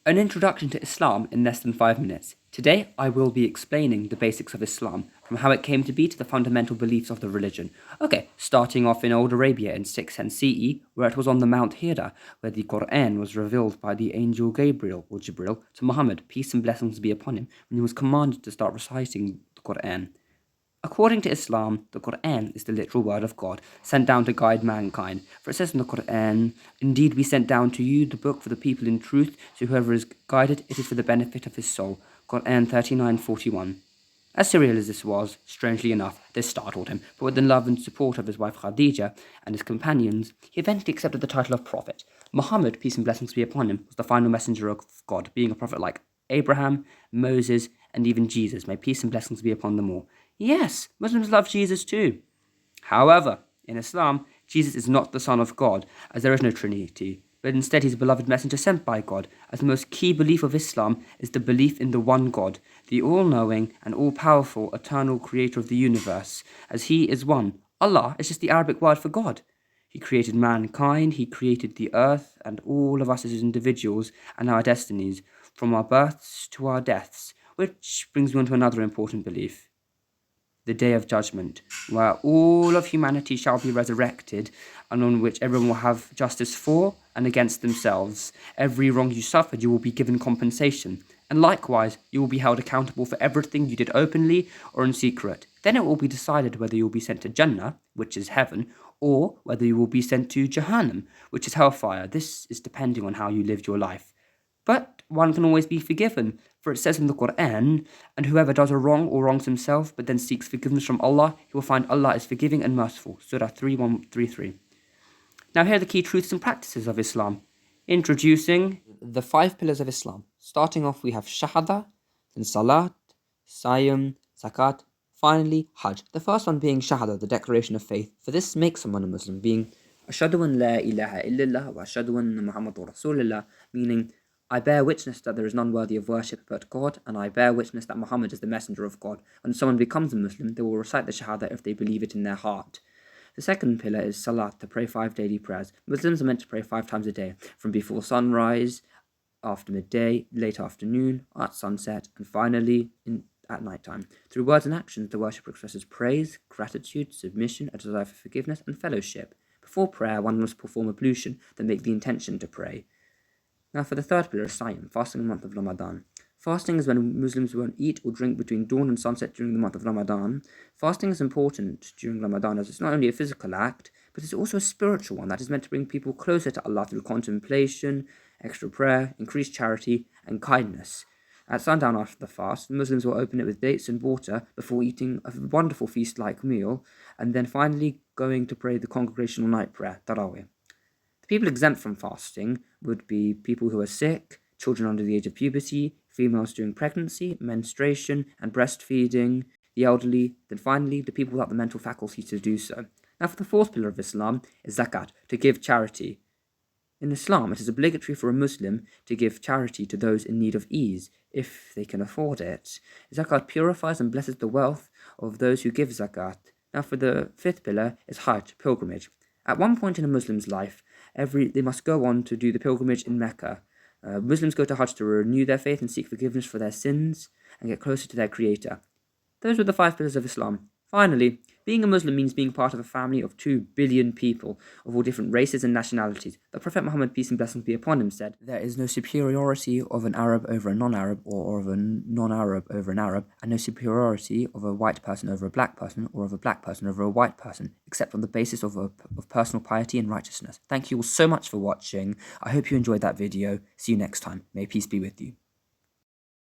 An introduction to Islam in less than 5 minutes. Today, I will be explaining the basics of Islam, from how it came to be to the fundamental beliefs of the religion. Okay, starting off in Old Arabia in 610 CE, where it was on the Mount Hira, where the Quran was revealed by the angel Gabriel, or Jibril, to Muhammad, peace and blessings be upon him, when he was commanded to start reciting the Quran. According to Islam, the Quran is the literal word of God, sent down to guide mankind. For it says in the Quran, "Indeed we sent down to you the book for the people in truth, so whoever is guided, it is for the benefit of his soul." Quran 39:41. As surreal as this was, strangely enough, this startled him, but with the love and support of his wife Khadija and his companions, he eventually accepted the title of prophet. Muhammad, peace and blessings be upon him, was the final messenger of God, being a prophet like Abraham, Moses, and even Jesus. May peace and blessings be upon them all. Yes, Muslims love Jesus too. However, in Islam, Jesus is not the Son of God, as there is no Trinity, but instead he's a beloved messenger sent by God, as the most key belief of Islam is the belief in the one God, the all-knowing and all-powerful eternal creator of the universe, as he is one. Allah is just the Arabic word for God. He created mankind, he created the earth, and all of us as individuals and our destinies, from our births to our deaths, which brings me on to another important belief. The day of judgment, where all of humanity shall be resurrected, and on which everyone will have justice for and against themselves. Every wrong you suffered, you will be given compensation, and likewise, you will be held accountable for everything you did openly or in secret. Then it will be decided whether you will be sent to Jannah, which is heaven, or whether you will be sent to Jahannam, which is hellfire. This is depending on how you lived your life. But one can always be forgiven, for it says in the Quran, "And whoever does a wrong or wrongs himself, but then seeks forgiveness from Allah, he will find Allah is forgiving and merciful." Surah 3133. Now here are the key truths and practices of Islam. Introducing the 5 pillars of Islam. Starting off, we have Shahada, then Salat, Siyam, Zakat, finally Hajj. The first one being Shahada, the declaration of faith. For this makes someone a Muslim, being Ashhadu an la ilaha illallah wa ashhadu anna Muhammadur Rasulullah, meaning I bear witness that there is none worthy of worship but God, and I bear witness that Muhammad is the messenger of God. When someone becomes a Muslim, they will recite the Shahada if they believe it in their heart. The second pillar is Salat, to pray 5 daily prayers. Muslims are meant to pray 5 times a day, from before sunrise, after midday, late afternoon, at sunset, and finally at night time. Through words and actions, the worshipper expresses praise, gratitude, submission, a desire for forgiveness, and fellowship. Before prayer, one must perform ablution, then make the intention to pray. Now for the third pillar is Siyam, fasting in the month of Ramadan. Fasting is when Muslims won't eat or drink between dawn and sunset during the month of Ramadan. Fasting is important during Ramadan as it's not only a physical act, but it's also a spiritual one that is meant to bring people closer to Allah through contemplation, extra prayer, increased charity, and kindness. At sundown after the fast, Muslims will open it with dates and water before eating a wonderful feast-like meal, and then finally going to pray the congregational night prayer, Tarawih. The people exempt from fasting would be people who are sick, children under the age of puberty, females during pregnancy, menstruation, and breastfeeding, the elderly, then finally the people without the mental faculty to do so. Now for the fourth pillar of Islam is Zakat, to give charity. In Islam, it is obligatory for a Muslim to give charity to those in need of ease, if they can afford it. Zakat purifies and blesses the wealth of those who give Zakat. Now for the fifth pillar is Hajj, pilgrimage. At one point in a Muslim's life, they must go on to do the pilgrimage in Mecca. Muslims go to Hajj to renew their faith and seek forgiveness for their sins and get closer to their Creator. Those were the 5 pillars of Islam. Finally, being a Muslim means being part of a family of 2 billion people of all different races and nationalities. The Prophet Muhammad, peace and blessings be upon him, said, "There is no superiority of an Arab over a non-Arab or of a non-Arab over an Arab, and no superiority of a white person over a black person or of a black person over a white person, except on the basis of personal piety and righteousness." Thank you all so much for watching. I hope you enjoyed that video. See you next time. May peace be with you.